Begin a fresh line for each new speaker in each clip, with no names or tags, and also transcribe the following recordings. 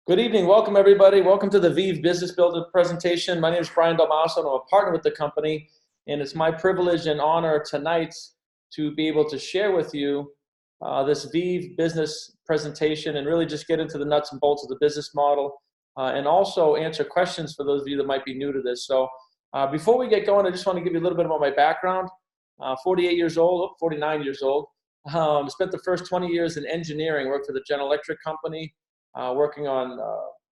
Good evening. Welcome, everybody. Welcome to the VIV Business Builder presentation. My name is Brian Dalmaso, and I'm a partner with the company. And it's my privilege and honor tonight to be able to share with you this VIV business presentation and really just get into the nuts and bolts of the business model and also answer questions for those of you that might be new to this. So before we get going, I just want to give you a little bit about my background. 48 years old, 49 years old. Spent the first 20 years in engineering, worked for the General Electric company, working on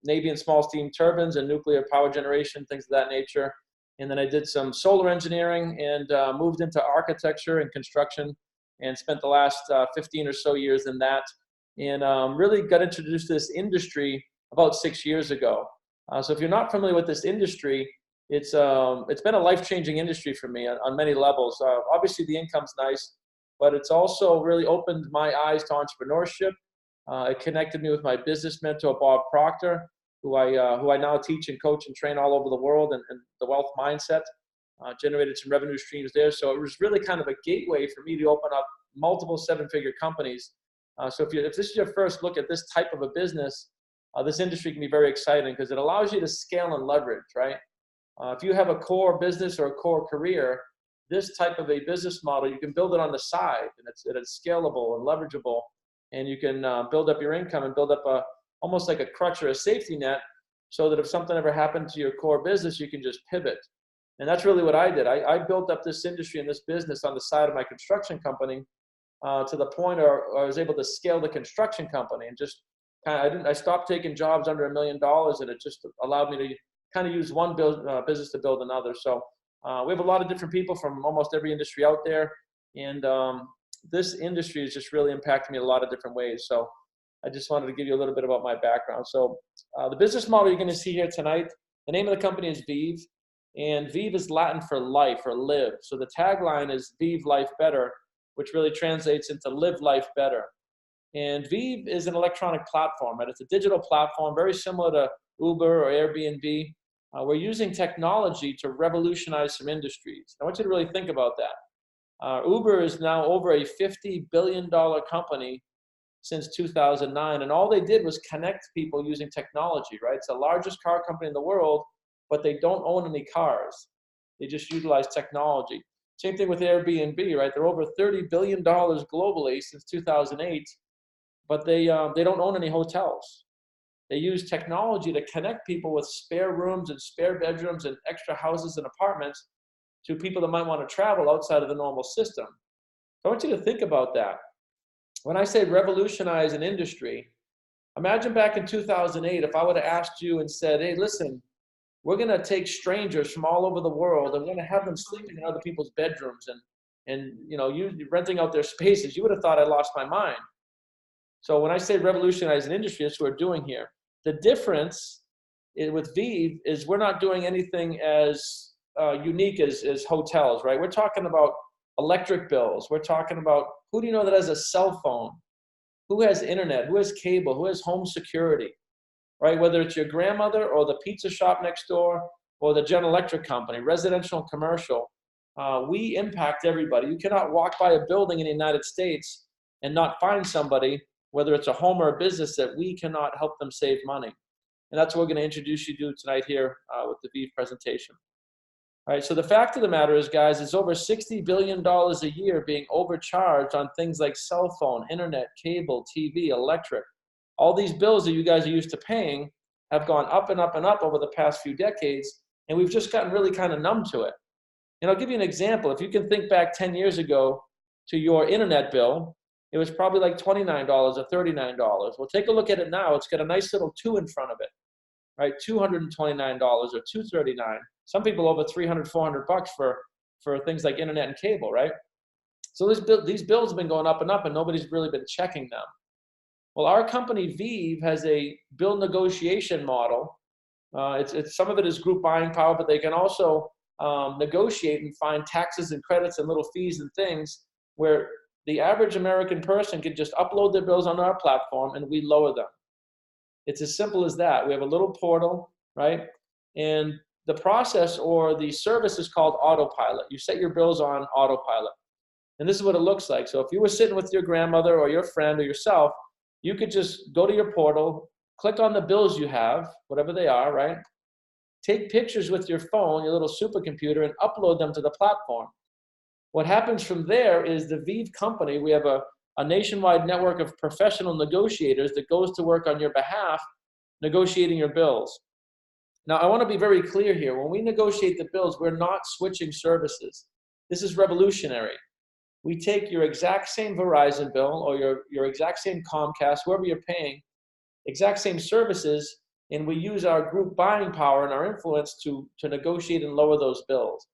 Navy and small steam turbines and nuclear power generation, things of that nature. And then I did some solar engineering and moved into architecture and construction and spent the last 15 or so years in that. And really got introduced to this industry about 6 years ago. So if you're not familiar with this industry, it's been a life-changing industry for me on many levels. Obviously, the income's nice, but it's also really opened my eyes to entrepreneurship. It connected me with my business mentor, Bob Proctor, who I now teach and coach and train all over the world, and the wealth mindset. Generated some revenue streams there. So it was really kind of a gateway for me to open up multiple seven-figure companies. So if this is your first look at this type of a business, this industry can be very exciting because it allows you to scale and leverage, right? If you have a core business or a core career, this type of a business model, you can build it on the side, and it's scalable and leverageable. And you can build up your income and build up almost like a crutch or a safety net so that if something ever happened to your core business, you can just pivot. And that's really what I did. I built up this industry and this business on the side of my construction company to the point where I was able to scale the construction company and just I stopped taking jobs under $1 million, and it just allowed me to kind of use one business to build another. So we have a lot of different people from almost every industry out there. And this industry has just really impacted me in a lot of different ways. So I just wanted to give you a little bit about my background. So the business model you're going to see here tonight, the name of the company is VIV, and VIV is Latin for life or live. So the tagline is VIV Life Better, which really translates into live life better. And VIV is an electronic platform, right? It's a digital platform, very similar to Uber or Airbnb. We're using technology to revolutionize some industries. I want you to really think about that. Uber is now over a $50 billion company since 2009, and all they did was connect people using technology, right? It's the largest car company in the world, but they don't own any cars. They just utilize technology. Same thing with Airbnb, right? They're over $30 billion globally since 2008, but they don't own any hotels. They use technology to connect people with spare rooms and spare bedrooms and extra houses and apartments to people that might want to travel outside of the normal system. So I want you to think about that. When I say revolutionize an industry, imagine back in 2008, if I would have asked you and said, hey, listen, we're going to take strangers from all over the world and we're going to have them sleeping in other people's bedrooms and you renting out their spaces, you would have thought I lost my mind. So when I say revolutionize an industry, that's what we're doing here. The difference with VIV is we're not doing anything as unique as hotels, right? We're talking about electric bills. We're talking about who do you know that has a cell phone? Who has internet? Who has cable? Who has home security, right? Whether it's your grandmother or the pizza shop next door or the General Electric company, residential and commercial, we impact everybody. You cannot walk by a building in the United States and not find somebody, whether it's a home or a business, that we cannot help them save money. And that's what we're going to introduce you to tonight here with the VIV presentation. All right, so the fact of the matter is, guys, it's over $60 billion a year being overcharged on things like cell phone, internet, cable, TV, electric. All these bills that you guys are used to paying have gone up and up and up over the past few decades, and we've just gotten really kind of numb to it. And I'll give you an example. If you can think back 10 years ago to your internet bill, it was probably like $29 or $39. Well, take a look at it now. It's got a nice little 2 in front of it, right? $229 or $239. Some people over $300, $400 for things like internet and cable, right? So these bills have been going up, and nobody's really been checking them. Well, our company VIV has a bill negotiation model. Some of it is group buying power, but they can also negotiate and find taxes and credits and little fees and things where the average American person can just upload their bills on our platform and we lower them. It's as simple as that. We have a little portal, right? And the process or the service is called autopilot. You set your bills on autopilot. And this is what it looks like. So if you were sitting with your grandmother or your friend or yourself, you could just go to your portal, click on the bills you have, whatever they are, right? Take pictures with your phone, your little supercomputer, and upload them to the platform. What happens from there is the VIV company, we have a nationwide network of professional negotiators that goes to work on your behalf, negotiating your bills. Now, I want to be very clear here. When we negotiate the bills, we're not switching services. This is revolutionary. We take your exact same Verizon bill or your exact same Comcast, whoever you're paying, exact same services, and we use our group buying power and our influence to negotiate and lower those bills.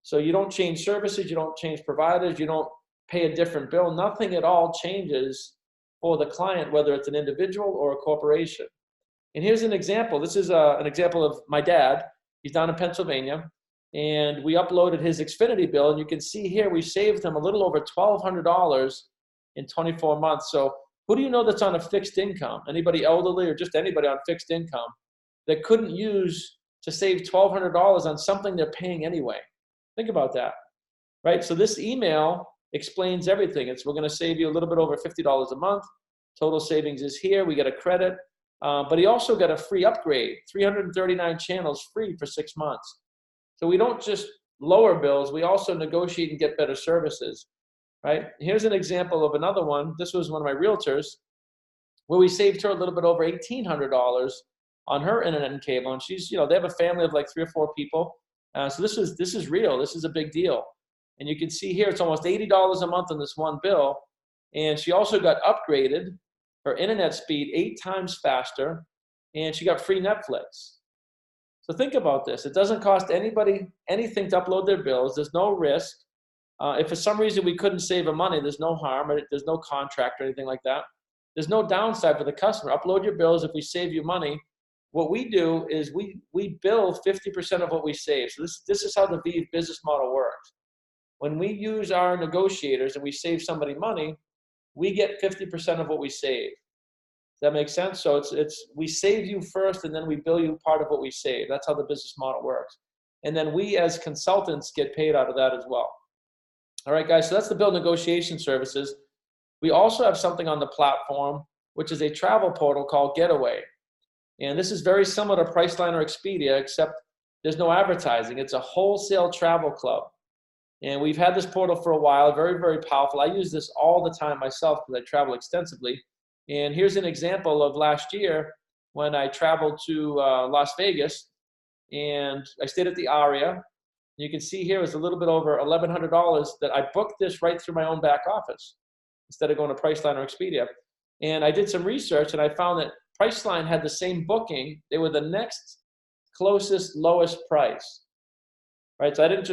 So you don't change services, you don't change providers, you don't pay a different bill. Nothing at all changes for the client, whether it's an individual or a corporation. And here's an example. This is an example of my dad. He's down in Pennsylvania, and we uploaded his Xfinity bill, and you can see here we saved him a little over $1,200 in 24 months. So who do you know that's on a fixed income? Anybody elderly or just anybody on fixed income that couldn't use to save $1,200 on something they're paying anyway? Think about that, right? So this email explains everything. We're going to save you a little bit over $50 a month. Total savings is here. We get a credit, but he also got a free upgrade, 339 channels free for 6 months. So we don't just lower bills. We also negotiate and get better services, right? Here's an example of another one. This was one of my realtors where we saved her a little bit over $1,800 on her internet and cable. And she's, they have a family of like 3 or 4 people. So this is real. This is a big deal. And you can see here, it's almost $80 a month on this one bill. And she also got upgraded, her internet speed 8 times faster, and she got free Netflix. So think about this. It doesn't cost anybody anything to upload their bills. There's no risk. If for some reason we couldn't save her money, there's no harm. There's no contract or anything like that. There's no downside for the customer. Upload your bills. If we save you money, what we do is we bill 50% of what we save. So this is how the VIV business model works. When we use our negotiators and we save somebody money, we get 50% of what we save. Does that make sense? So it's we save you first and then we bill you part of what we save. That's how the business model works. And then we as consultants get paid out of that as well. All right, guys, so that's the bill negotiation services. We also have something on the platform, which is a travel portal called Getaway. And this is very similar to Priceline or Expedia, except there's no advertising. It's a wholesale travel club. And we've had this portal for a while, very, very powerful. I use this all the time myself because I travel extensively. And here's an example of last year when I traveled to Las Vegas and I stayed at the Aria. You can see here is a little bit over $1,100 that I booked this right through my own back office instead of going to Priceline or Expedia. And I did some research and I found that Priceline had the same booking. They were the next closest lowest price, right? So I didn't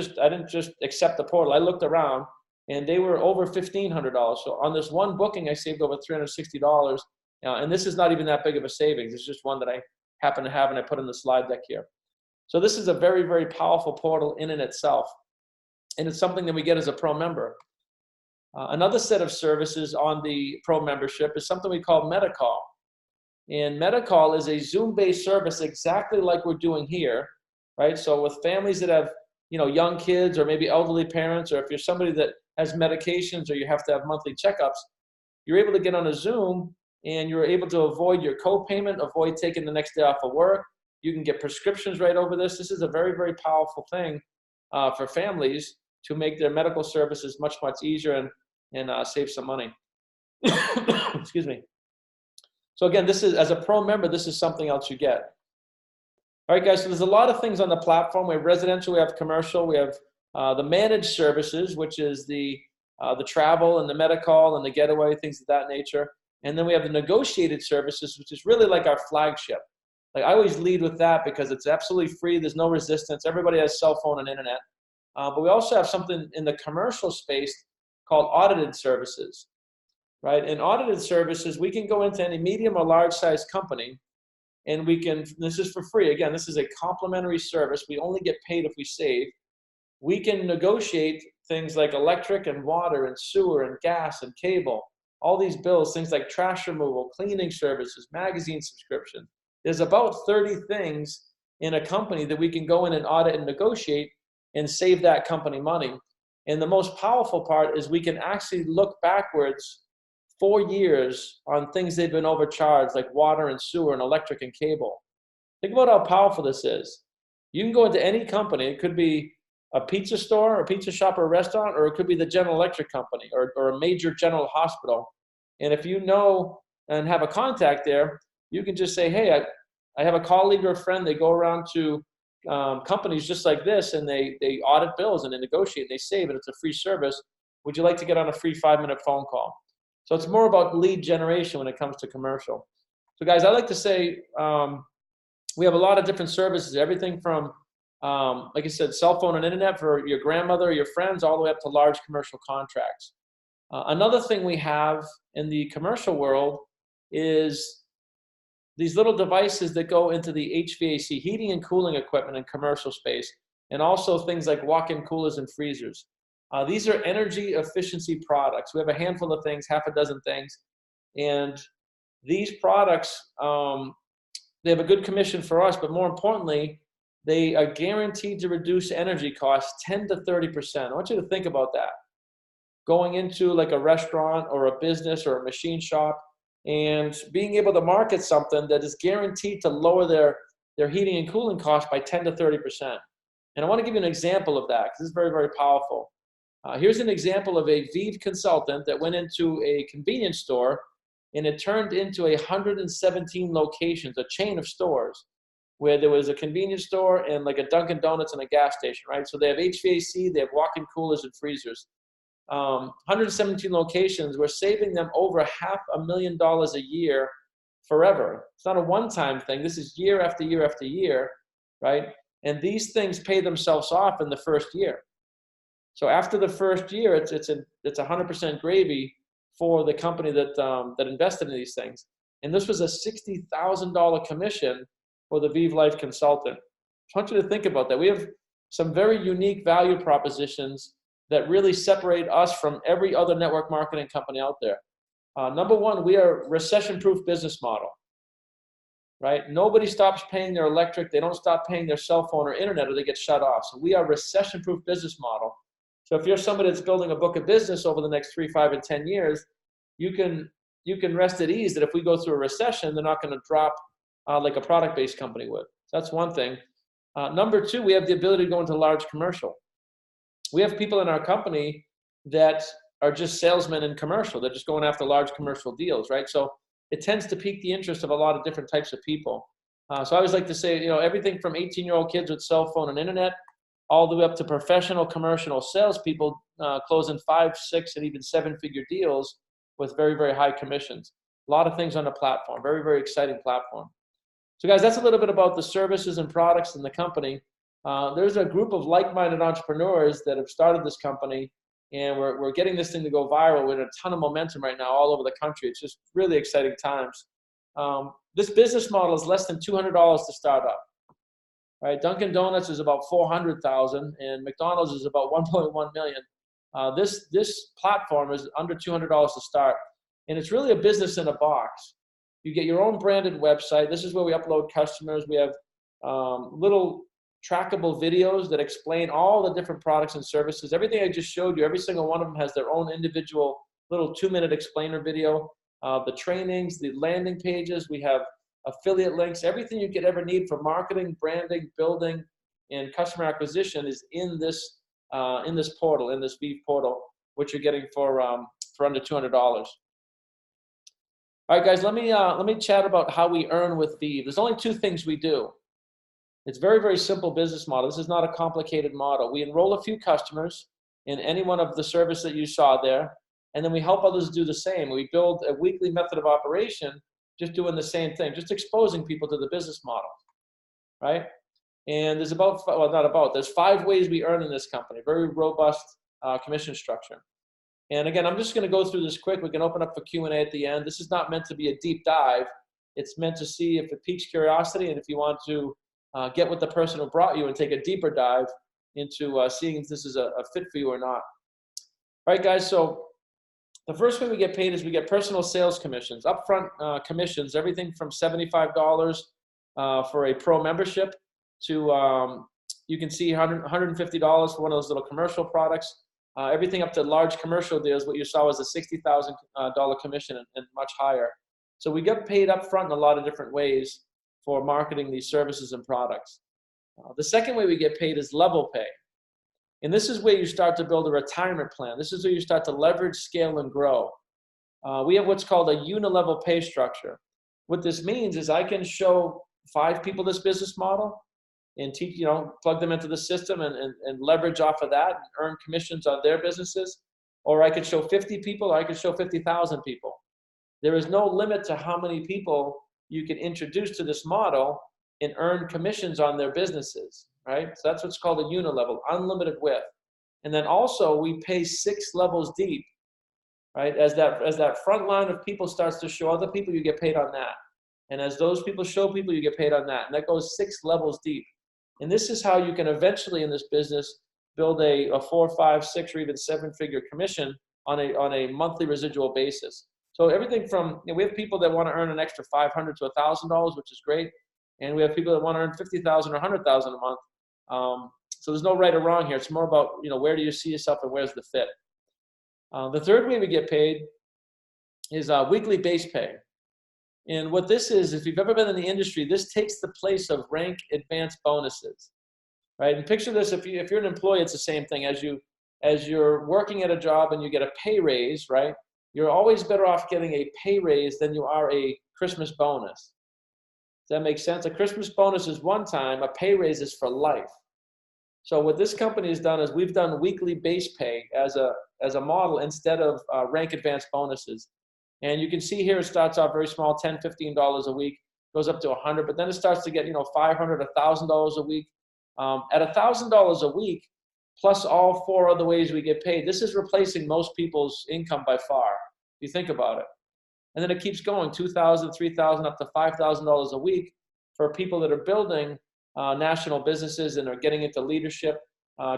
just accept the portal. I looked around and they were over $1,500. So on this one booking, I saved over $360. And this is not even that big of a savings. It's just one that I happen to have and I put in the slide deck here. So this is a very, very powerful portal in and itself. And it's something that we get as a pro member. Another set of services on the pro membership is something we call MetaCall. And MetaCall is a Zoom-based service exactly like we're doing here, right? So with families that have, young kids or maybe elderly parents, or if you're somebody that has medications or you have to have monthly checkups, you're able to get on a Zoom and you're able to avoid your co-payment, avoid taking the next day off of work. You can get prescriptions right over this. This is a very, very powerful thing for families to make their medical services much, much easier and save some money. Excuse me. So again, this is, as a pro member, this is something else you get. All right, guys, so there's a lot of things on the platform. We have residential, we have commercial, we have the managed services, which is the travel and the MetaCall and the Getaway, things of that nature. And then we have the negotiated services, which is really like our flagship. Like I always lead with that because it's absolutely free. There's no resistance. Everybody has cell phone and internet. But we also have something in the commercial space called audited services, right? In audited services, we can go into any medium or large size company and this is for free. Again, this is a complimentary service. We only get paid if we save. We can negotiate things like electric and water and sewer and gas and cable, all these bills, things like trash removal, cleaning services, magazine subscription. There's about 30 things in a company that we can go in and audit and negotiate and save that company money. And the most powerful part is we can actually look backwards 4 years on things they've been overcharged, like water and sewer and electric and cable. Think about how powerful this is. You can go into any company. It could be a pizza store, a pizza shop, or a restaurant, or it could be the General Electric company or a major general hospital. And if you know and have a contact there, you can just say, hey, I have a colleague or a friend. They go around to companies just like this, and they audit bills and they negotiate. They save it. It's a free service. Would you like to get on a free 5-minute phone call? So it's more about lead generation when it comes to commercial. So guys, I like to say we have a lot of different services, everything from, like I said, cell phone and internet for your grandmother or your friends, all the way up to large commercial contracts. Another thing we have in the commercial world is these little devices that go into the HVAC, heating and cooling equipment in commercial space, and also things like walk-in coolers and freezers. These are energy efficiency products. We have a handful of things, half a dozen things, and these products, they have a good commission for us, but more importantly, they are guaranteed to reduce energy costs 10 to 30%. I want you to think about that. Going into like a restaurant or a business or a machine shop and being able to market something that is guaranteed to lower their heating and cooling costs by 10 to 30%. And I want to give you an example of that because this is very, very powerful. Here's an example of a VIV consultant that went into a convenience store, and it turned into 117 locations, a chain of stores, where there was a convenience store and like a Dunkin' Donuts and a gas station, right? So they have HVAC, they have walk-in coolers and freezers. 117 locations, we're saving them over $500,000 a year forever. It's not a one-time thing. This is year after year after year, right? And these things pay themselves off in the first year. So after the first year, it's 100% gravy for the company that invested in these things. And this was a $60,000 commission for the VIV Life consultant. I want you to think about that. We have some very unique value propositions that really separate us from every other network marketing company out there. Number one, we are a recession-proof business model, right? Nobody stops paying their electric. They don't stop paying their cell phone or internet or they get shut off. So we are a recession-proof business model. So if you're somebody that's building a book of business over the next 3, 5, and 10 years, you can rest at ease that if we go through a recession, they're not going to drop like a product-based company would. So that's one thing. Number two, we have the ability to go into large commercial. We have people in our company that are just salesmen in commercial. They're just going after large commercial deals, right? So it tends to pique the interest of a lot of different types of people. So I always like to say, everything from 18-year-old kids with cell phone and internet, all the way up to professional commercial salespeople closing 5, 6, and even 7-figure deals with very, very high commissions. A lot of things on the platform, very, very exciting platform. So guys, that's a little bit about the services and products in the company. There's a group of like-minded entrepreneurs that have started this company, and we're getting this thing to go viral. We're in a ton of momentum right now all over the country. It's just really exciting times. This business model is less than $200 to start up. Right? Dunkin' Donuts is about $400,000, and McDonald's is about $1.1 million. This platform is under $200 to start, and it's really a business in a box. You get your own branded website. This is where we upload customers. We have little trackable videos that explain all the different products and services. Everything I just showed you, every single one of them has their own individual little 2-minute explainer video. The trainings, the landing pages, we have affiliate links, everything you could ever need for marketing, branding, building, and customer acquisition is in this portal, in this VIV portal, which you're getting for under $200. All right, guys, let me chat about how we earn with VIV. There's only 2 things we do. It's very, very simple business model. This is not a complicated model. We enroll a few customers in any one of the service that you saw there, and then we help others do the same. We build a weekly method of operation, just doing the same thing, just exposing people to the business model, right? And there's there's 5 ways we earn in this company, very robust commission structure. And again, I'm just going to go through this quick. We can open up for Q&A at the end. This is not meant to be a deep dive. It's meant to see if it piques curiosity and if you want to get with the person who brought you and take a deeper dive into seeing if this is a fit for you or not. All right, guys, so the first way we get paid is we get personal sales commissions, upfront commissions, everything from $75 for a pro membership to, you can see $150 for one of those little commercial products. Everything up to large commercial deals, what you saw was a $60,000 commission and much higher. So we get paid up front in a lot of different ways for marketing these services and products. The second way we get paid is level pay. And this is where you start to build a retirement plan. This is where you start to leverage, scale, and grow. We have what's called a unilevel pay structure. What this means is I can show 5 people this business model and teach, plug them into the system and leverage off of that and earn commissions on their businesses. Or I could show 50 people, or I could show 50,000 people. There is no limit to how many people you can introduce to this model and earn commissions on their businesses, right? So that's what's called a unilevel, unlimited width. And then also we pay 6 levels deep, right? As that front line of people starts to show other people, you get paid on that. And as those people show people, you get paid on that. And that goes 6 levels deep. And this is how you can eventually in this business build a 4, 5, 6, or even 7-figure commission on a monthly residual basis. So everything from, we have people that want to earn an extra $500 to $1,000, which is great. And we have people that want to earn $50,000 or $100,000 a month. So there's no right or wrong here. It's more about, where do you see yourself and where's the fit? The third way we get paid is weekly base pay. And what this is, if you've ever been in the industry, this takes the place of rank advance bonuses, right? And picture this, if you're an employee, it's the same thing. As you're working at a job and you get a pay raise, right? You're always better off getting a pay raise than you are a Christmas bonus. Does that make sense? A Christmas bonus is one time, a pay raise is for life. So what this company has done is we've done weekly base pay as a model instead of rank advance bonuses. And you can see here it starts off very small, $10, $15 a week, goes up to $100, but then it starts to get, $500, $1,000 a week. At $1,000 a week, plus all 4 other ways we get paid, this is replacing most people's income by far, if you think about it. And then it keeps going, $2,000, $3,000, up to $5,000 a week for people that are building national businesses and are getting into leadership,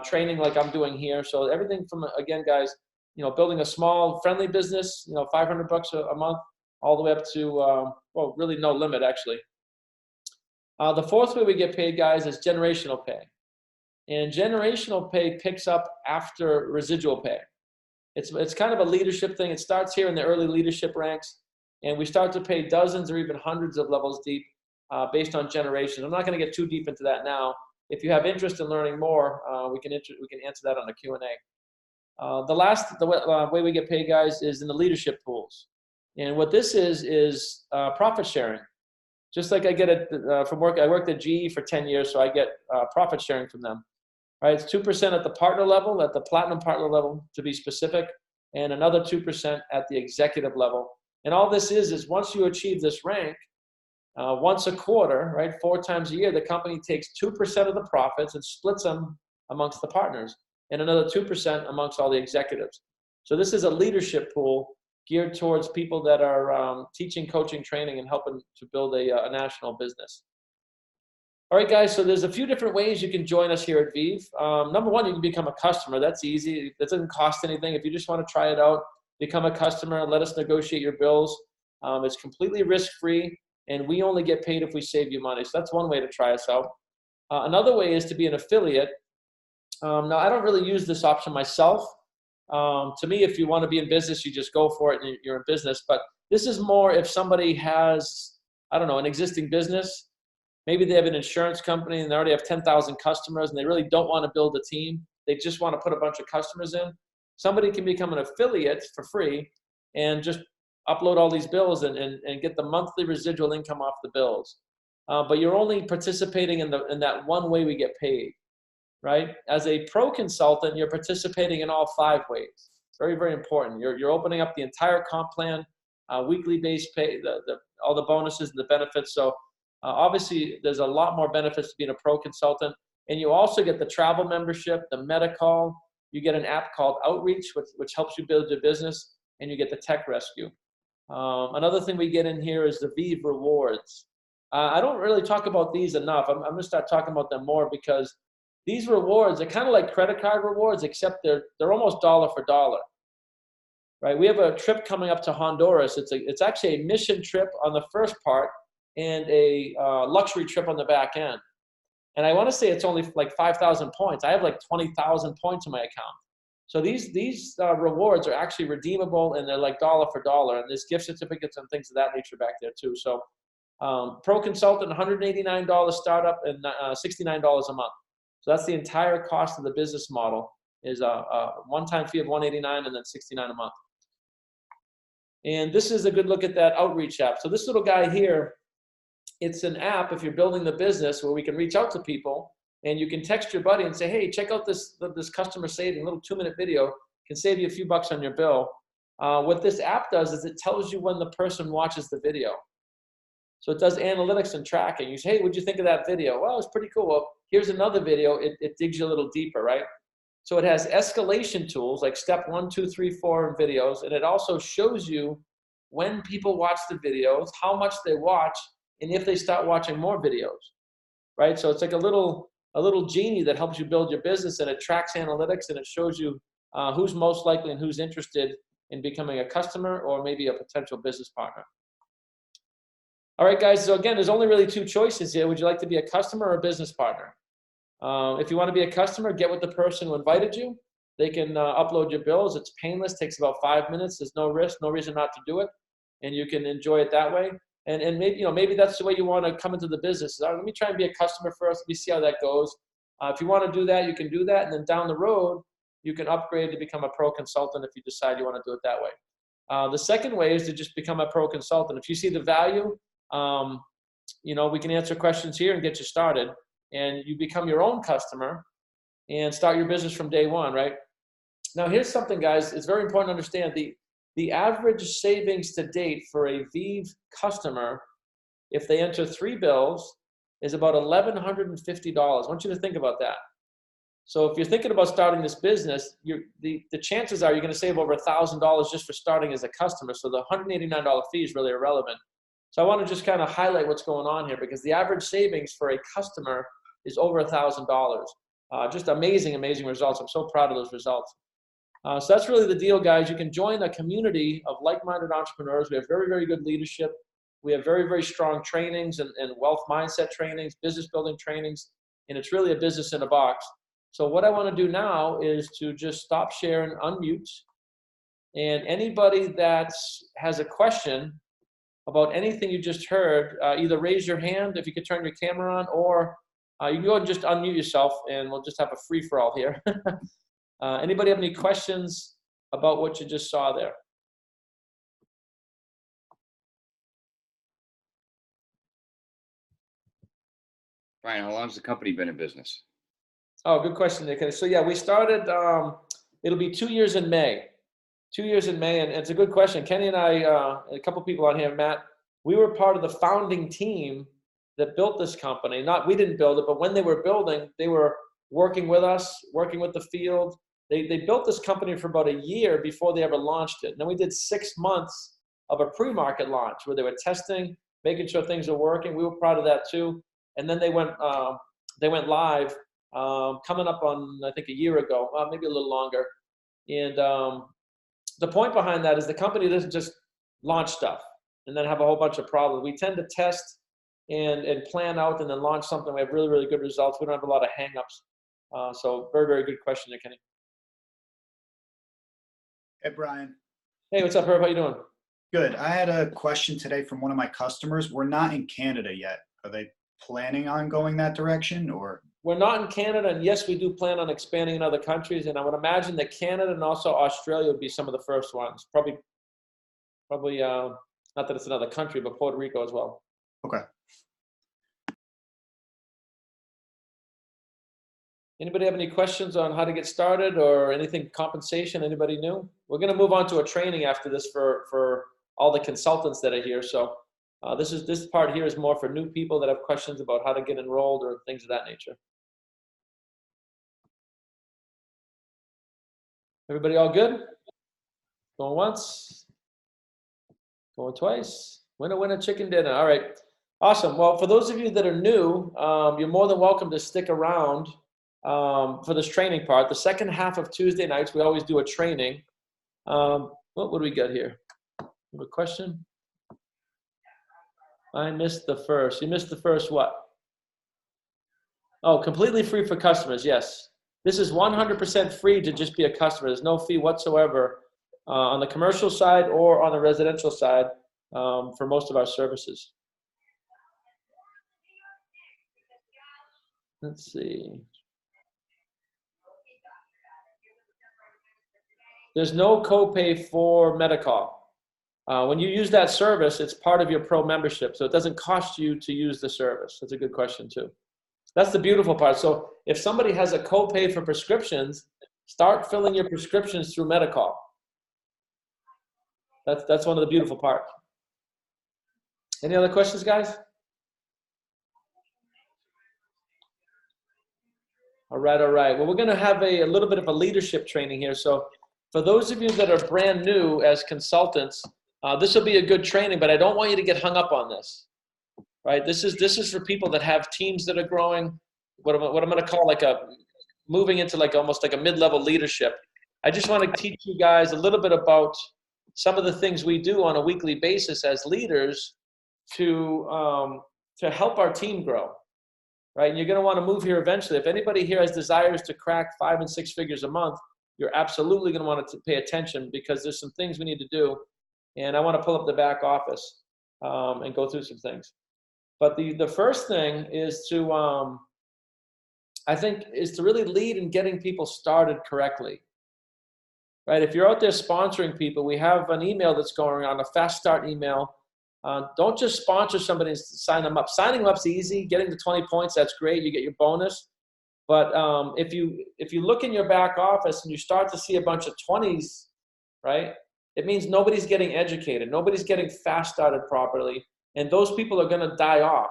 training like I'm doing here. So everything from, again, guys, building a small friendly business, $500 a month, all the way up to, well, really no limit actually. The fourth way we get paid, guys, is generational pay. And generational pay picks up after residual pay. It's kind of a leadership thing. It starts here in the early leadership ranks, and we start to pay dozens or even hundreds of levels deep based on generations. I'm not going to get too deep into that now. If you have interest in learning more, we can answer that on the Q&A. The way we get paid, guys, is in the leadership pools. And what this is profit sharing. Just like I get it from work, I worked at GE for 10 years, so I get profit sharing from them. Right, it's 2% at the partner level, at the platinum partner level to be specific, and another 2% at the executive level. And all this is once you achieve this rank, once a quarter, right, 4 times a year, the company takes 2% of the profits and splits them amongst the partners, and another 2% amongst all the executives. So this is a leadership pool geared towards people that are teaching, coaching, training, and helping to build a national business. All right, guys, so there's a few different ways you can join us here at VIV. Number one, you can become a customer. That's easy. That doesn't cost anything. If you just want to try it out, become a customer, let us negotiate your bills. It's completely risk-free, and we only get paid if we save you money. So that's one way to try us out. Another way is to be an affiliate. Now, I don't really use this option myself. To me, if you want to be in business, you just go for it and you're in business. But this is more if somebody has, I don't know, an existing business. Maybe they have an insurance company and they already have 10,000 customers and they really don't want to build a team. They just want to put a bunch of customers in. Somebody can become an affiliate for free and just upload all these bills and get the monthly residual income off the bills. But you're only participating in that one way we get paid, right? As a pro consultant, you're participating in all 5 ways. Very, very important. You're opening up the entire comp plan, weekly base pay, all the bonuses and the benefits. So obviously, there's a lot more benefits to being a pro consultant. And you also get the travel membership, the Medi-Call. You get an app called Outreach, which helps you build your business, and you get the Tech Rescue. Another thing we get in here is the VIV rewards. I don't really talk about these enough. I'm going to start talking about them more because these rewards are kind of like credit card rewards, except they're almost dollar for dollar. Right? We have a trip coming up to Honduras. It's actually a mission trip on the first part and a luxury trip on the back end. And I want to say it's only like 5,000 points. I have like 20,000 points in my account. So these rewards are actually redeemable, and they're like dollar for dollar. And there's gift certificates and things of that nature back there too. So pro consultant, $189 startup, and $69 a month. So that's the entire cost of the business model, is a one-time fee of $189 and then $69 a month. And this is a good look at that outreach app. So this little guy here, it's an app if you're building the business where we can reach out to people, and you can text your buddy and say, hey, check out this customer saving, little 2-minute video, can save you a few bucks on your bill. What this app does is it tells you when the person watches the video. So it does analytics and tracking. You say, hey, what'd you think of that video? Well, it was pretty cool. Well, here's another video. It digs you a little deeper, right? So it has escalation tools like step 1, 2, 3, 4 in videos. And it also shows you when people watch the videos, how much they watch, and if they start watching more videos, right? So it's like a little genie that helps you build your business, and it tracks analytics, and it shows you who's most likely and who's interested in becoming a customer or maybe a potential business partner. All right, guys, so again, there's only really 2 choices here. Would you like to be a customer or a business partner? If you want to be a customer, get with the person who invited you. They can upload your bills. It's painless, takes about 5 minutes. There's no risk, no reason not to do it, and you can enjoy it that way. And maybe, maybe that's the way you want to come into the business. Let me try and be a customer first. Let me see how that goes. If you want to do that, you can do that, and then down the road, you can upgrade to become a pro consultant if you decide you want to do it that way. The second way is to just become a pro consultant. If you see the value, we can answer questions here and get you started, and you become your own customer and start your business from day one, right? Now, here's something, guys. It's very important to understand the average savings to date for a VIV customer, if they enter 3 bills, is about $1,150. I want you to think about that. So if you're thinking about starting this business, the chances are you're going to save over $1,000 just for starting as a customer. So the $189 fee is really irrelevant. So I want to just kind of highlight what's going on here, because the average savings for a customer is over $1,000. Just amazing, amazing results. I'm so proud of those results. So that's really the deal, guys. You can join a community of like-minded entrepreneurs. We have very, very good leadership. We have very, very strong trainings and wealth mindset trainings, business building trainings, and it's really a business in a box. So what I want to do now is to just stop sharing, unmute, and anybody that has a question about anything you just heard, either raise your hand if you could turn your camera on, or you can go and just unmute yourself, and we'll just have a free-for-all here. Anybody have any questions about what you just saw there?
Brian, how long has the company been in business?
Oh, good question, Nick. So yeah, we started, it'll be 2 years in May. 2 years in May, and it's a good question. Kenny and I, a couple people on here, Matt, we were part of the founding team that built this company. We didn't build it, but when they were building, they were working with us, working with the field. They built this company for about a year before they ever launched it. And then we did 6 months of a pre-market launch where they were testing, making sure things are working. We were proud of that too. And then they went live coming up on, I think, a year ago, maybe a little longer. And the point behind that is the company doesn't just launch stuff and then have a whole bunch of problems. We tend to test and plan out and then launch something. We have really, really good results. We don't have a lot of hangups. So very, very good question there, Kenny.
Hey, Brian.
Hey, what's up, Herb? How you doing?
Good. I had a question today from one of my customers. We're not in Canada yet. Are they planning on going that direction, or?
We're not in Canada, and yes, we do plan on expanding in other countries, and I would imagine that Canada and also Australia would be some of the first ones. Probably not that it's another country, but Puerto Rico as well.
Okay.
Anybody have any questions on how to get started or anything compensation? Anybody new? We're going to move on to a training after this for all the consultants that are here. So this part here is more for new people that have questions about how to get enrolled or things of that nature. Everybody all good? Going once? Going twice? Winner, winner, chicken dinner. All right. Awesome. Well, for those of you that are new, you're more than welcome to stick around for this training part. The second half of Tuesday nights, we always do a training. What do we got here? Have a question? I missed the first. You missed the first what? Oh, completely free for customers. Yes. This is 100% free to just be a customer. There's no fee whatsoever on the commercial side or on the residential side for most of our services. Let's see. There's no copay for Medi-Cal. When you use that service, it's part of your pro membership, so it doesn't cost you to use the service. That's a good question too. That's the beautiful part. So if somebody has a copay for prescriptions, start filling your prescriptions through Medi-Cal. That's one of the beautiful parts. Any other questions, guys? All right. Well, we're going to have a little bit of a leadership training here. So for those of you that are brand new as consultants, this will be a good training, but I don't want you to get hung up on this, right? This is for people that have teams that are growing, what I'm going to call like moving into like almost like a mid-level leadership. I just want to teach you guys a little bit about some of the things we do on a weekly basis as leaders to help our team grow, right? And you're going to want to move here eventually. If anybody here has desires to crack 5 and 6 figures a month, you're absolutely going to want to pay attention because there's some things we need to do. And I want to pull up the back office and go through some things. But the first thing is to, I think, is to really lead in getting people started correctly, right? If you're out there sponsoring people, we have an email that's going on, a fast start email. Don't just sponsor somebody and sign them up. Signing them up's easy. Getting to 20 points, that's great. You get your bonus. But if you look in your back office and you start to see a bunch of 20s, right, it means nobody's getting educated. Nobody's getting fast started properly. And those people are going to die off.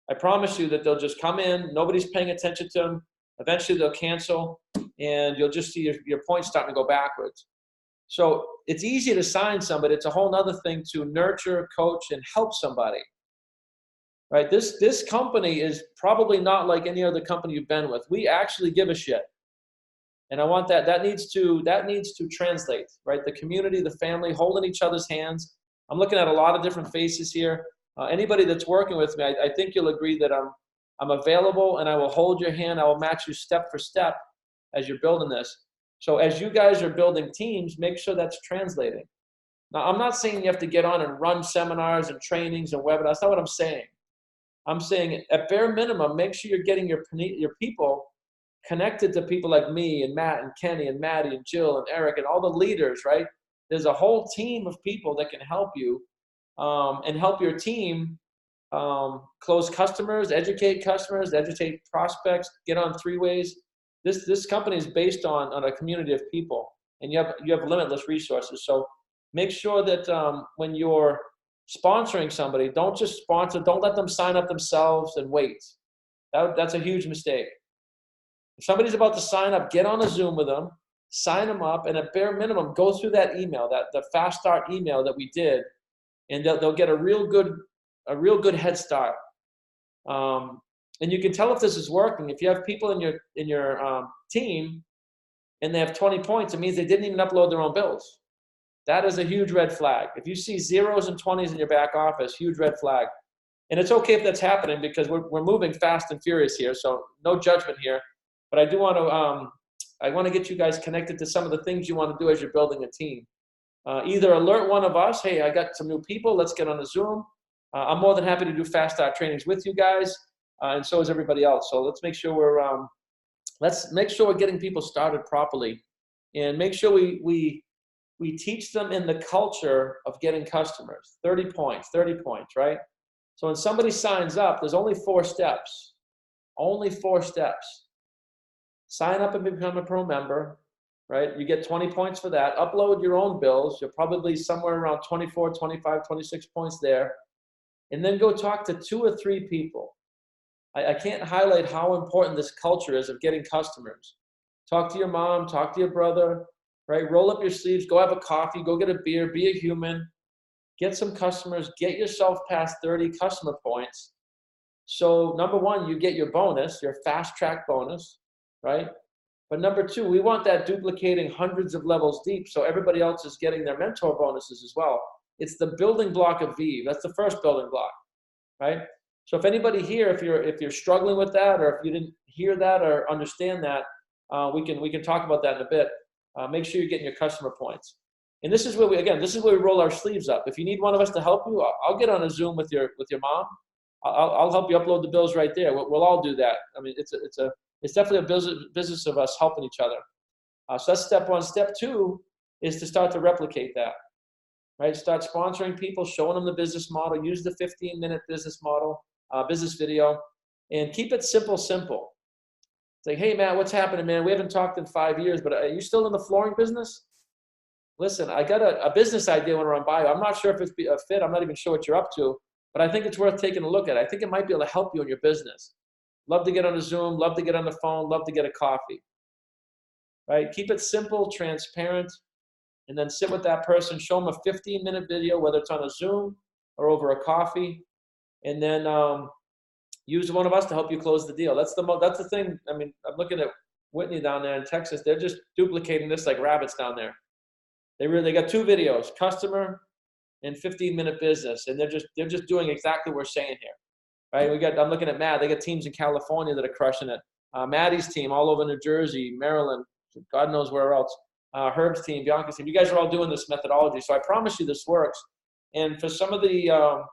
I promise you that they'll just come in. Nobody's paying attention to them. Eventually they'll cancel. And you'll just see your points starting to go backwards. So it's easy to sign somebody. It's a whole other thing to nurture, coach, and help somebody. Right? This company is probably not like any other company you've been with. We actually give a shit. And I want that needs to translate, right? The community, the family, holding each other's hands. I'm looking at a lot of different faces here. Anybody that's working with me, I think you'll agree that I'm available and I will hold your hand. I will match you step for step as you're building this. So as you guys are building teams, make sure that's translating. Now, I'm not saying you have to get on and run seminars and trainings and webinars. That's not what I'm saying. I'm saying at bare minimum, make sure you're getting your people connected to people like me and Matt and Kenny and Maddie and Jill and Eric and all the leaders, right? There's a whole team of people that can help you and help your team close customers, educate prospects, get on three-ways. This company is based on a community of people, and you have limitless resources. So make sure that when you're sponsoring somebody, don't just sponsor, don't let them sign up themselves and wait. That's a huge mistake. If somebody's about to sign up, get on a Zoom with them, sign them up, and at bare minimum, go through that email, the fast start email that we did, and they'll get a real good head start. And you can tell if this is working. If you have people in your team and they have 20 points, it means they didn't even upload their own bills. That is a huge red flag. If you see 0s and 20s in your back office, huge red flag. And it's okay if that's happening because we're moving fast and furious here, so no judgment here. But I do want to get you guys connected to some of the things you want to do as you're building a team. Either alert one of us, hey, I got some new people, let's get on a Zoom. I'm more than happy to do fast start trainings with you guys, and so is everybody else. So let's make sure we're getting people started properly, and make sure we teach them in the culture of getting customers. 30 points, right? So when somebody signs up, there's only 4 steps. Only 4 steps. Sign up and become a pro member, right? You get 20 points for that. Upload your own bills. You're probably somewhere around 24, 25, 26 points there. And then go talk to 2 or 3 people. I can't highlight how important this culture is of getting customers. Talk to your mom, talk to your brother, right? Roll up your sleeves, go have a coffee, go get a beer, be a human, get some customers, get yourself past 30 customer points. So number 1, you get your bonus, your fast track bonus, right? But number 2, we want that duplicating hundreds of levels deep so everybody else is getting their mentor bonuses as well. It's the building block of VIV. That's the first building block, right? So if anybody here, if you're struggling with that, or if you didn't hear that or understand that, we can talk about that in a bit. Make sure you're getting your customer points. And this is where this is where we roll our sleeves up. If you need one of us to help you, I'll get on a Zoom with your mom. I'll help you upload the bills right there. We'll all do that. I mean, it's definitely a business of us helping each other. So that's step one. Step two is to start to replicate that, right? Start sponsoring people, showing them the business model. Use the 15-minute business model, business video, and keep it simple. It's like, hey, man, what's happening, man? We haven't talked in 5 years, but are you still in the flooring business? Listen, I got a business idea I want to run by you. I'm not sure if it's a fit. I'm not even sure what you're up to, but I think it's worth taking a look at. I think it might be able to help you in your business. Love to get on a Zoom, love to get on the phone, love to get a coffee, right? Keep it simple, transparent, and then sit with that person, show them a 15-minute video, whether it's on a Zoom or over a coffee, and then use one of us to help you close the deal. That's the thing. I mean, I'm looking at Whitney down there in Texas. They're just duplicating this like rabbits down there. They got 2 videos, customer and 15-minute business, and they're just doing exactly what we're saying here, right? I'm looking at Matt. They got teams in California that are crushing it. Maddie's team all over New Jersey, Maryland, God knows where else. Herb's team, Bianca's team. You guys are all doing this methodology, so I promise you this works. And for some of the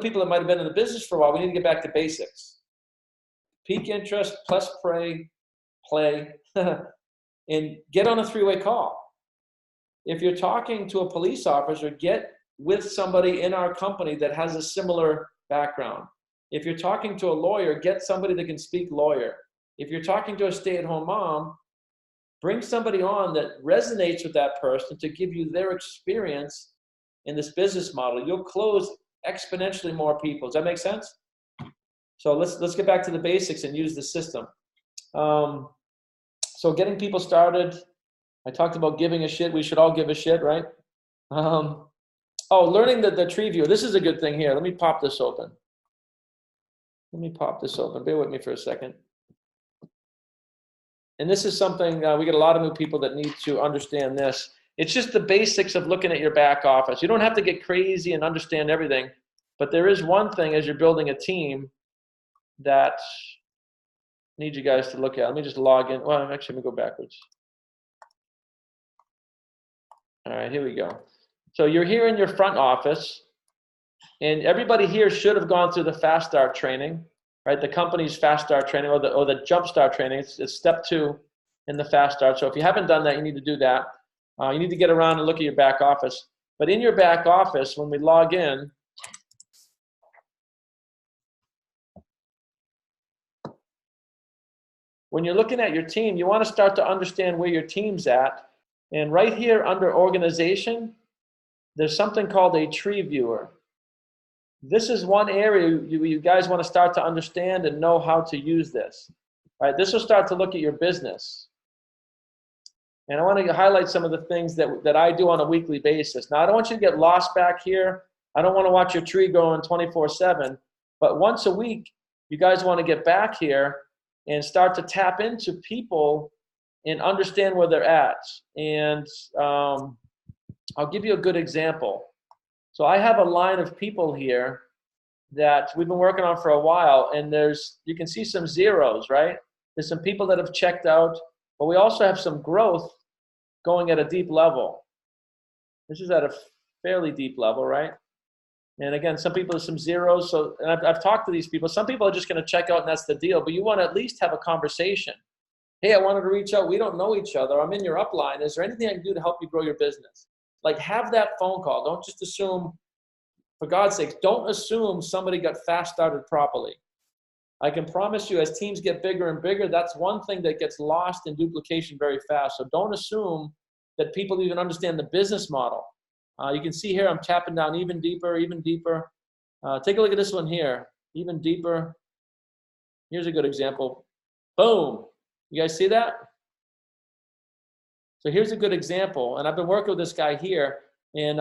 people that might have been in the business for a while, we need to get back to basics. Peak interest plus play, and get on a 3-way call. If you're talking to a police officer, get with somebody in our company that has a similar background. If you're talking to a lawyer, get somebody that can speak lawyer. If you're talking to a stay-at-home mom, bring somebody on that resonates with that person to give you their experience in this business model. You'll close exponentially more people. Does that make sense? So let's get back to the basics and use the system. So getting people started. I talked about giving a shit. We should all give a shit, right? Learning the tree view. This is a good thing here. Let me pop this open. Bear with me for a second. And this is something, we get a lot of new people that need to understand this. It's just the basics of looking at your back office. You don't have to get crazy and understand everything, but there is one thing as you're building a team that I need you guys to look at. Let me just log in. Well, actually, let me go backwards. All right, here we go. So you're here in your front office, and everybody here should have gone through the Fast Start training, right? The company's Fast Start training or the Jump Start training. It's step 2 in the Fast Start. So if you haven't done that, you need to do that. You need to get around and look at your back office. But in your back office, when we log in, when you're looking at your team, you want to start to understand where your team's at. And right here under organization, there's something called a tree viewer. This is one area you guys want to start to understand and know how to use this. Right? This will start to look at your business. And I want to highlight some of the things that I do on a weekly basis. Now, I don't want you to get lost back here. I don't want to watch your tree going 24/7. But once a week, you guys want to get back here and start to tap into people and understand where they're at. And I'll give you a good example. So I have a line of people here that we've been working on for a while, and you can see some zeros, right? There's some people that have checked out, but we also have some growth going at a deep level. This is at a fairly deep level, right? And again, some people have some zeros. So, and I've talked to these people. Some people are just going to check out and that's the deal, but you want to at least have a conversation. Hey, I wanted to reach out. We don't know each other. I'm in your upline. Is there anything I can do to help you grow your business? Like, have that phone call. Don't just assume, for God's sake, don't assume somebody got fast started properly. I can promise you, as teams get bigger and bigger, that's one thing that gets lost in duplication very fast. So don't assume that people even understand the business model. You can see here I'm tapping down even deeper, even deeper. Take a look at this one here, even deeper. Here's a good example. Boom. You guys see that? So here's a good example, and I've been working with this guy here, and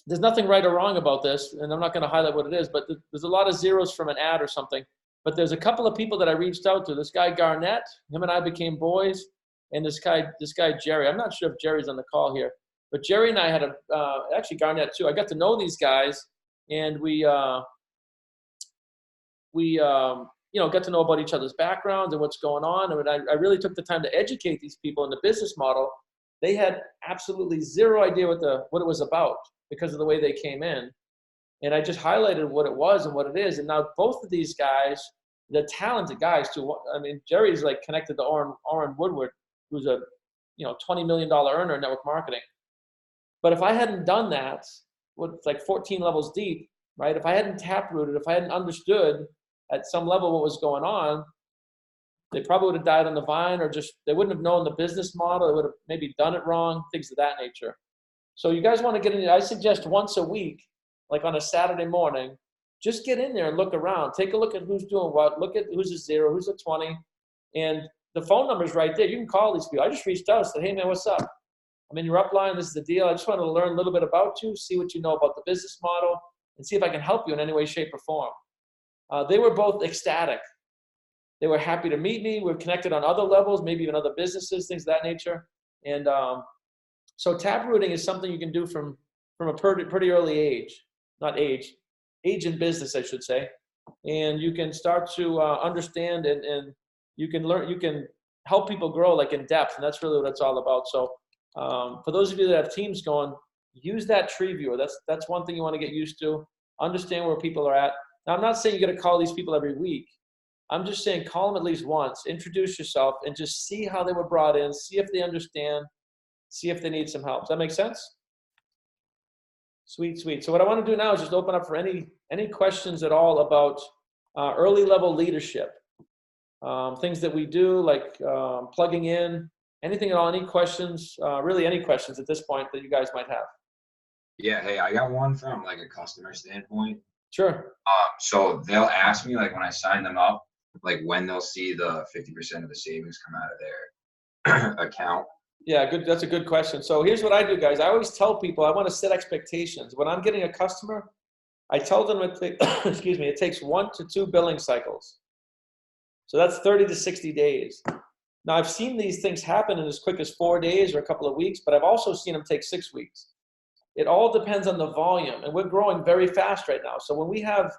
there's nothing right or wrong about this, and I'm not going to highlight what it is, but there's a lot of zeros from an ad or something. But there's a couple of people that I reached out to. This guy Garnett, him and I became boys, and this guy Jerry. I'm not sure if Jerry's on the call here, but Jerry and I had actually Garnett too. I got to know these guys, and we get to know about each other's backgrounds and what's going on. And I really took the time to educate these people in the business model. They had absolutely zero idea what it was about because of the way they came in. And I just highlighted what it was and what it is. And now both of these guys, they're talented guys too. I mean, Jerry's like connected to Oren Woodward, who's a $20 million earner in network marketing. But if I hadn't done that, it's like 14 levels deep, right? If I hadn't taprooted, if I hadn't understood at some level what was going on, they probably would have died on the vine, or just they wouldn't have known the business model. They would have maybe done it wrong, things of that nature. So you guys want to get in. I suggest once a week, like on a Saturday morning, just get in there and look around. Take a look at who's doing what. Look at who's a 0, who's a 20. And the phone number's right there. You can call these people. I just reached out and said, hey, man, what's up? I'm in your upline. This is the deal. I just wanted to learn a little bit about you, see what you know about the business model, and see if I can help you in any way, shape, or form. They were both ecstatic. They were happy to meet me. We're connected on other levels, maybe even other businesses, things of that nature. And so taprooting is something you can do from a pretty early age. Not age in business, I should say. And you can start to understand and you can learn, you can help people grow like in depth. And that's really what it's all about. So for those of you that have teams going, use that tree viewer. That's one thing you want to get used to. Understand where people are at. Now, I'm not saying you got to call these people every week. I'm just saying call them at least once, introduce yourself, and just see how they were brought in, see if they understand, see if they need some help. Does that make sense? Sweet, sweet. So what I want to do now is just open up for any questions at all about early level leadership, things that we do, like plugging in, anything at all, any questions, really any questions at this point that you guys might have.
Yeah, hey, I got one from like a customer standpoint.
Sure.
So they'll ask me like when I sign them up, like when they'll see the 50% of the savings come out of their account.
Yeah, good. That's a good question. So here's what I do, guys. I always tell people I want to set expectations. When I'm getting a customer, I tell them it takes 1 to 2 billing cycles. So that's 30 to 60 days. Now I've seen these things happen in as quick as 4 days or a couple of weeks, but I've also seen them take 6 weeks. It all depends on the volume, and we're growing very fast right now. So when we have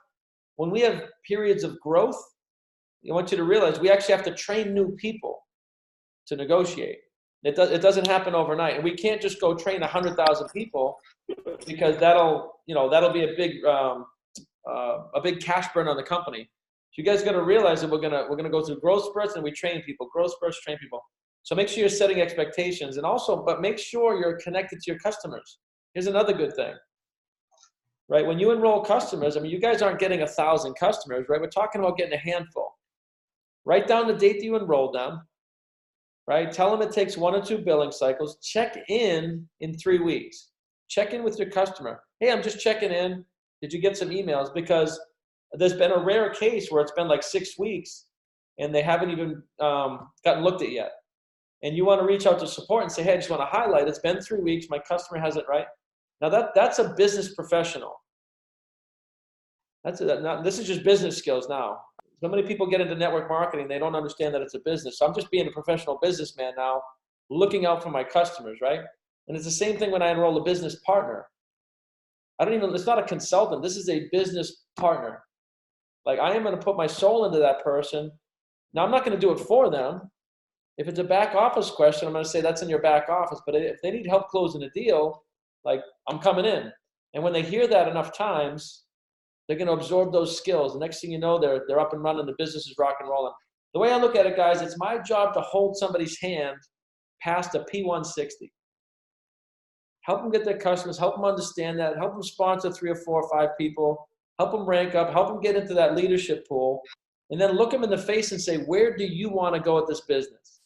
periods of growth, I want you to realize we actually have to train new people to negotiate. It doesn't happen overnight, and we can't just go train 100,000 people because that'll be a big cash burn on the company. So you guys got to realize that we're gonna go through growth spurts, and we train people, growth spurts, train people. So make sure you're setting expectations, and also, but make sure you're connected to your customers. Here's another good thing, right? When you enroll customers, I mean, you guys aren't getting 1,000 customers, right? We're talking about getting a handful. Write down the date that you enrolled them, right? Tell them it takes 1 or 2 billing cycles. Check in 3 weeks. Check in with your customer. Hey, I'm just checking in. Did you get some emails? Because there's been a rare case where it's been like 6 weeks and they haven't even gotten looked at yet. And you want to reach out to support and say, hey, I just want to highlight, it's been 3 weeks. My customer has it right. Now that's a business professional. This is just business skills now. So many people get into network marketing. They don't understand that it's a business. So I'm just being a professional businessman now, looking out for my customers, right? And it's the same thing when I enroll a business partner. It's not a consultant. This is a business partner. Like I am going to put my soul into that person. Now I'm not going to do it for them. If it's a back office question, I'm going to say that's in your back office. But if they need help closing a deal, like I'm coming in. And when they hear that enough times, they're going to absorb those skills. The next thing you know, they're up and running. The business is rock and rolling. The way I look at it, guys, it's my job to hold somebody's hand past a P160. Help them get their customers. Help them understand that. Help them sponsor 3 or 4 or 5 people. Help them rank up. Help them get into that leadership pool. And then look them in the face and say, where do you want to go with this business?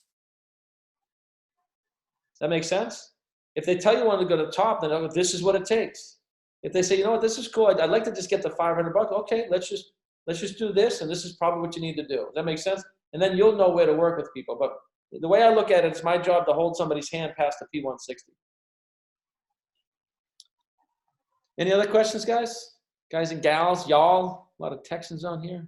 Does that make sense? If they tell you want to go to the top, then this is what it takes. If they say, you know what, this is cool. I'd like to just get the $500. Okay, let's just do this, and this is probably what you need to do. Does that make sense? And then you'll know where to work with people. But the way I look at it, it's my job to hold somebody's hand past the P160. Any other questions, guys? Guys and gals, y'all? A lot of Texans on here.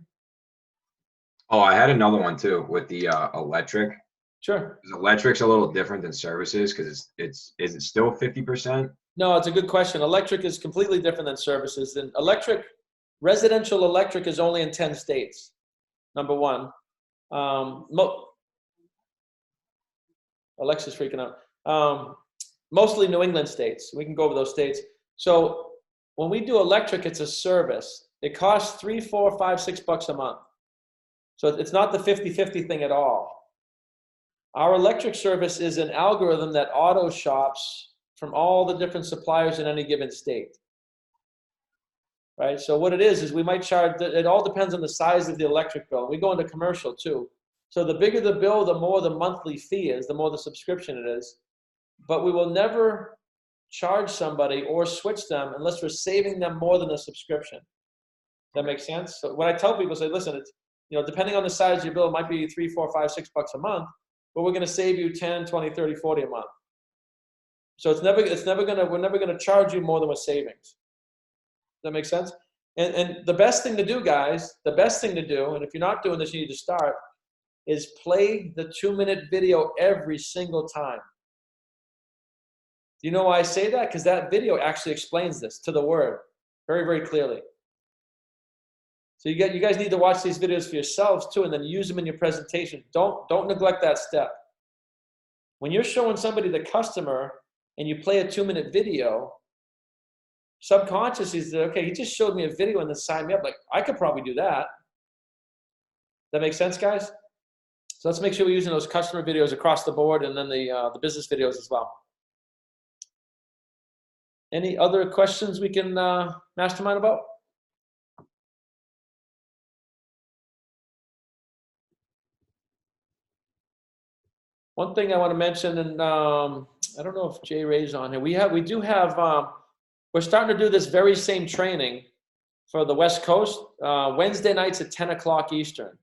Oh, I had another one too with the electric.
Sure.
Electric's a little different than services because is it still 50%?
No, it's a good question. Electric is completely different than services. And residential electric is only in 10 states. number one. Alexa's freaking out. Mostly New England states. We can go over those states. So when we do electric, it's a service. It costs $3, $4, $5, $6 a month. So it's not the 50-50 thing at all. Our electric service is an algorithm that auto shops from all the different suppliers in any given state. Right? So what it is we might charge, it all depends on the size of the electric bill. We go into commercial too. So the bigger the bill, the more the monthly fee is, the more the subscription it is. But we will never charge somebody or switch them unless we're saving them more than a subscription. Does that make sense? So when I tell people, say, listen, it's, depending on the size of your bill, it might be $3, $4, $5, $6 a month, but we're going to save you 10, 20, 30, 40 a month. So we're never going to charge you more than we're savings. Does that make sense? And the best thing to do, guys, and if you're not doing this, you need to start, is play the 2-minute video every single time. Do you know why I say that? Because that video actually explains this to the word very, very clearly. So you guys need to watch these videos for yourselves too, and then use them in your presentation. Don't neglect that step. When you're showing somebody the customer and you play a 2-minute video, subconsciously, okay, he just showed me a video and then signed me up. Like, I could probably do that. That make sense, guys? So let's make sure we're using those customer videos across the board, and then the business videos as well. Any other questions we can mastermind about? One thing I want to mention, and I don't know if Jay Ray's on here. We do have. We're starting to do this very same training for the West Coast Wednesday nights at 10 o'clock Eastern.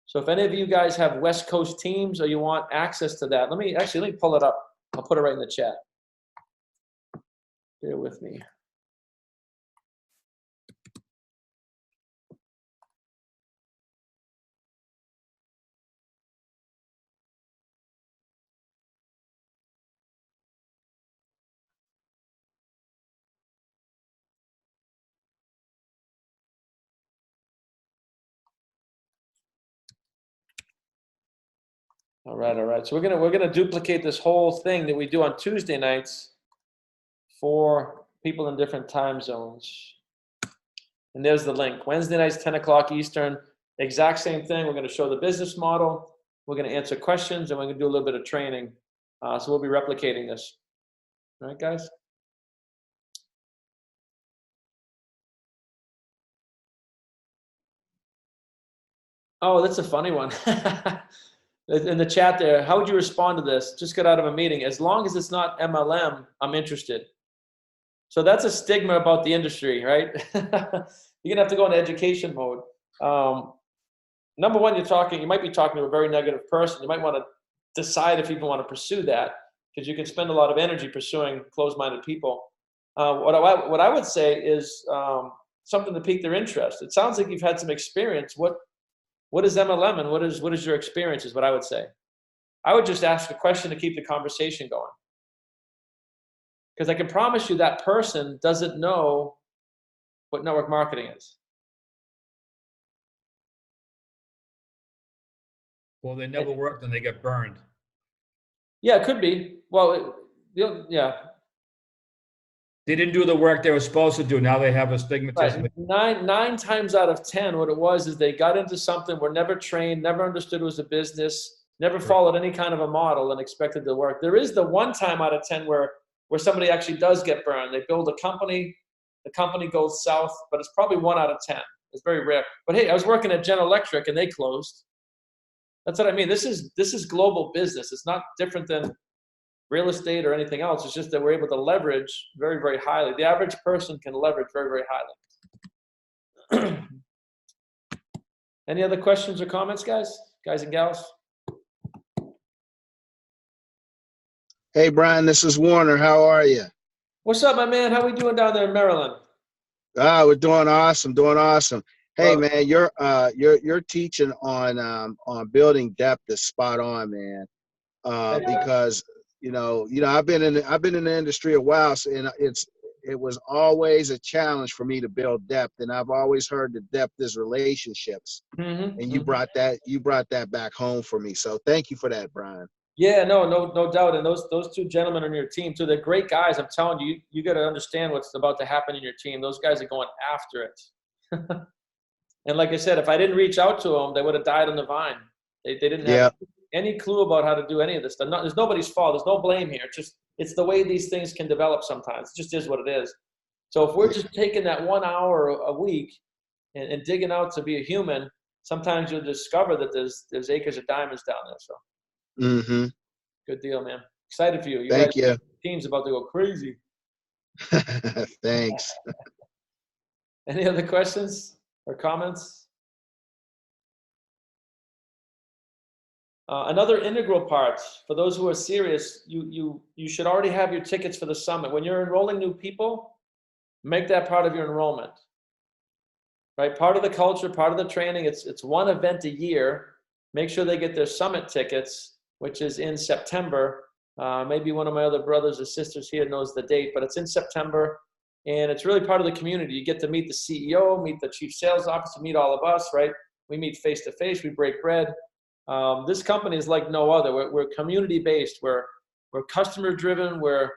So if any of you guys have West Coast teams or you want access to that, let me pull it up. I'll put it right in the chat. Bear with me. All right. So we're gonna duplicate this whole thing that we do on Tuesday nights for people in different time zones. And there's the link. Wednesday nights, 10 o'clock Eastern. Exact same thing. We're gonna show the business model. We're gonna answer questions, and we're gonna do a little bit of training. So we'll be replicating this. All right, guys? Oh, that's a funny one. In the chat there, how would you respond to this? Just got out of a meeting. As long as it's not MLM, I'm interested. So that's a stigma about the industry, right? You're gonna have to go into education mode. Number one, you might be talking to a very negative person. You might want to decide if you even want to pursue that, because you can spend a lot of energy pursuing closed-minded people. What I would say is something to pique their interest. It sounds like you've had some experience. What is MLM, and what is your experience is what I would say. I would just ask a question to keep the conversation going. Because I can promise you that person doesn't know what network marketing is.
Well, they never worked and they get burned.
Yeah, it could be. Well, yeah.
They didn't do the work they were supposed to do. Now they have a stigmatism.
Right. Nine times out of 10, what it was is they got into something, were never trained, never understood it was a business, never followed any kind of a model and expected to work. There is the one time out of 10 where somebody actually does get burned. They build a company, the company goes south, but it's probably 1 out of 10. It's very rare. But hey, I was working at General Electric and they closed. That's what I mean. This is global business. It's not different than real estate or anything else. It's just that we're able to leverage very, very highly. The average person can leverage very, very highly. Any other questions or comments, guys and gals?
Hey, Brian, this is Warner. How are you?
What's up, my man? How we doing down there in Maryland?
We're doing awesome, Hey, man, your teaching on building depth is spot on, man. Because you know, I've been in the industry a while, and it was always a challenge for me to build depth. And I've always heard that depth is relationships.
Mm-hmm.
And you brought that back home for me. So thank you for that, Brian.
Yeah, no doubt. And those two gentlemen on your team too, they're great guys. I'm telling you, you got to understand what's about to happen in your team. Those guys are going after it. And like I said, if I didn't reach out to them, they would have died on the vine. They didn't have any clue about how to do any of this stuff. There's nobody's fault. There's no blame here. It's the way these things can develop sometimes. It just is what it is. So if we're just taking that 1 hour a week and digging out to be a human, sometimes you'll discover that there's acres of diamonds down there. So.
Mm-hmm.
Good deal, man. Excited for you.
Thank you.
Team's about to go crazy.
Thanks.
Any other questions or comments? Another integral part for those who are serious, you should already have your tickets for the summit. When you're enrolling new people, make that part of your enrollment. Right? Part of the culture, part of the training. It's one event a year. Make sure they get their summit tickets, which is in September. Maybe one of my other brothers or sisters here knows the date, but it's in September, and it's really part of the community. You get to meet the CEO, meet the chief sales officer, meet all of us, right? We meet face to face, we break bread. This company is like no other. We're community-based. We're customer-driven. We're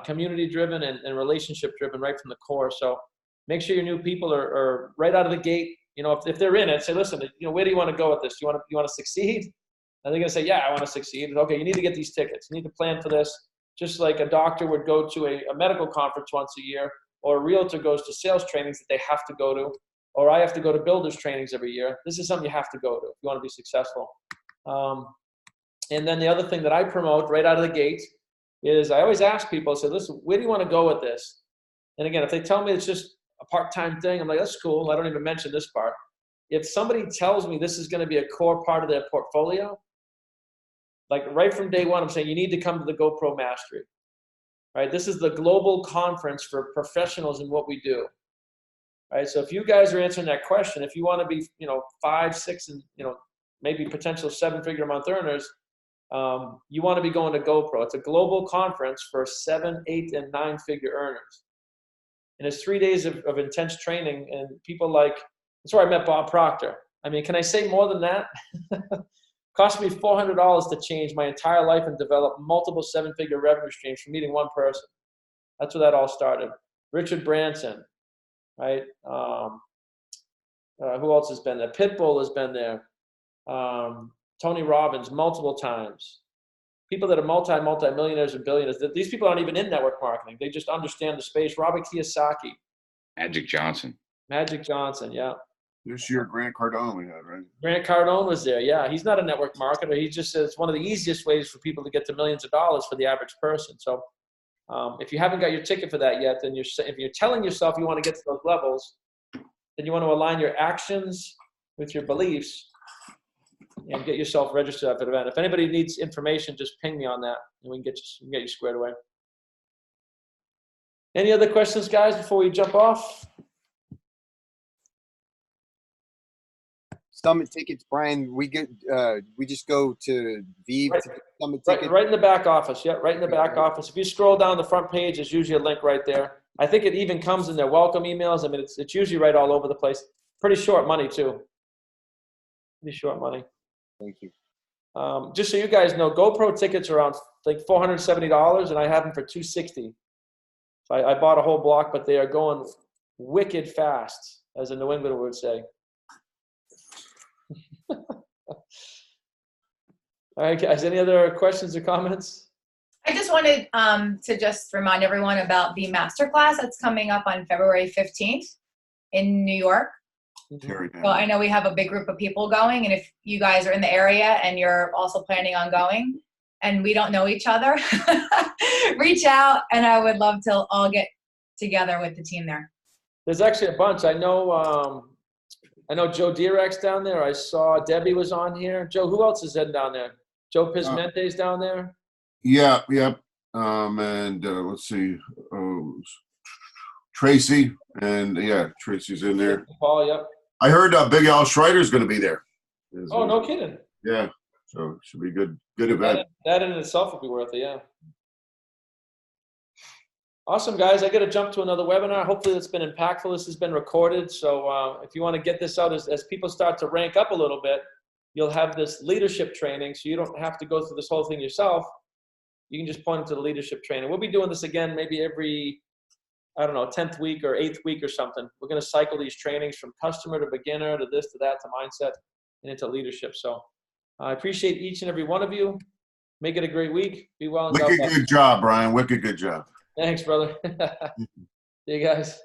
community-driven and relationship-driven right from the core. So make sure your new people are right out of the gate. You know, if they're in it, say, listen, you know, where do you want to go with this? You want to succeed? And they're going to say, yeah, I want to succeed. Okay, you need to get these tickets. You need to plan for this. Just like a doctor would go to a medical conference once a year, or a realtor goes to sales trainings that they have to go to, or I have to go to builders trainings every year. This is something you have to go to if you want to be successful. And then the other thing that I promote right out of the gate is I always ask people, I say, listen, where do you want to go with this? And again, if they tell me it's just a part-time thing, I'm like, that's cool. I don't even mention this part. If somebody tells me this is going to be a core part of their portfolio, like right from day one, I'm saying you need to come to the GoPro Mastery, right? This is the global conference for professionals in what we do, right? So if you guys are answering that question, if you want to be, 5, 6, and, maybe potential 7-figure a month earners, you want to be going to GoPro. It's a global conference for 7, 8, and 9-figure earners. And it's 3 days of intense training, and people that's where I met Bob Proctor. I mean, can I say more than that? Cost me $400 to change my entire life and develop multiple 7-figure revenue streams from meeting one person. That's where that all started. Richard Branson, right? Who else has been there? Pitbull has been there. Tony Robbins multiple times. People that are multi-millionaires and billionaires. These people aren't even in network marketing. They just understand the space. Robert Kiyosaki.
Magic Johnson,
yeah.
This year, Grant Cardone we had, right?
Grant Cardone was there, yeah. He's not a network marketer. He just says it's one of the easiest ways for people to get to millions of dollars for the average person. So if you haven't got your ticket for that yet, then if you're telling yourself you want to get to those levels, then you want to align your actions with your beliefs and get yourself registered for the event. If anybody needs information, just ping me on that, and we can get you squared away. Any other questions, guys, before we jump off?
Summit tickets, Brian. We just go to VIV to get summit tickets.
Right in the back office. Yeah, right in the back office. If you scroll down the front page, there's usually a link right there. I think it even comes in their welcome emails. I mean, it's usually right all over the place. Pretty short money too. Pretty short money.
Thank you.
Just so you guys know, GoPro tickets are around like $470, and I have them for $260. So I bought a whole block, but they are going wicked fast, as a New Englander would say. All right, guys, any other questions or comments?
I just wanted to just remind everyone about the masterclass that's coming up on February 15th in New York. So I know we have a big group of people going, and if you guys are in the area and you're also planning on going and we don't know each other, reach out, and I would love to all get together with the team there.
There's actually a bunch. I know Joe Direk's down there. I saw Debbie was on here. Joe, who else is heading down there? Joe Pismente's down there.
Yeah. And let's see. Tracy, and Tracy's in there.
Paul, yep.
I heard Big Al Schreider's going to be there.
Oh, no kidding.
Yeah, so it should be good event.
That in itself would be worth it, yeah. Awesome, guys. I got to jump to another webinar. Hopefully it's been impactful. This has been recorded. So if you want to get this out as people start to rank up a little bit, you'll have this leadership training. So you don't have to go through this whole thing yourself. You can just point them to the leadership training. We'll be doing this again maybe every, I don't know, 10th week or 8th week or something. We're going to cycle these trainings from customer to beginner to this to that to mindset and into leadership. So I appreciate each and every one of you. Make it a great week. Be well and God
Wicked
bless.
good job, Brian. Wicked good job.
Thanks, brother. See you guys.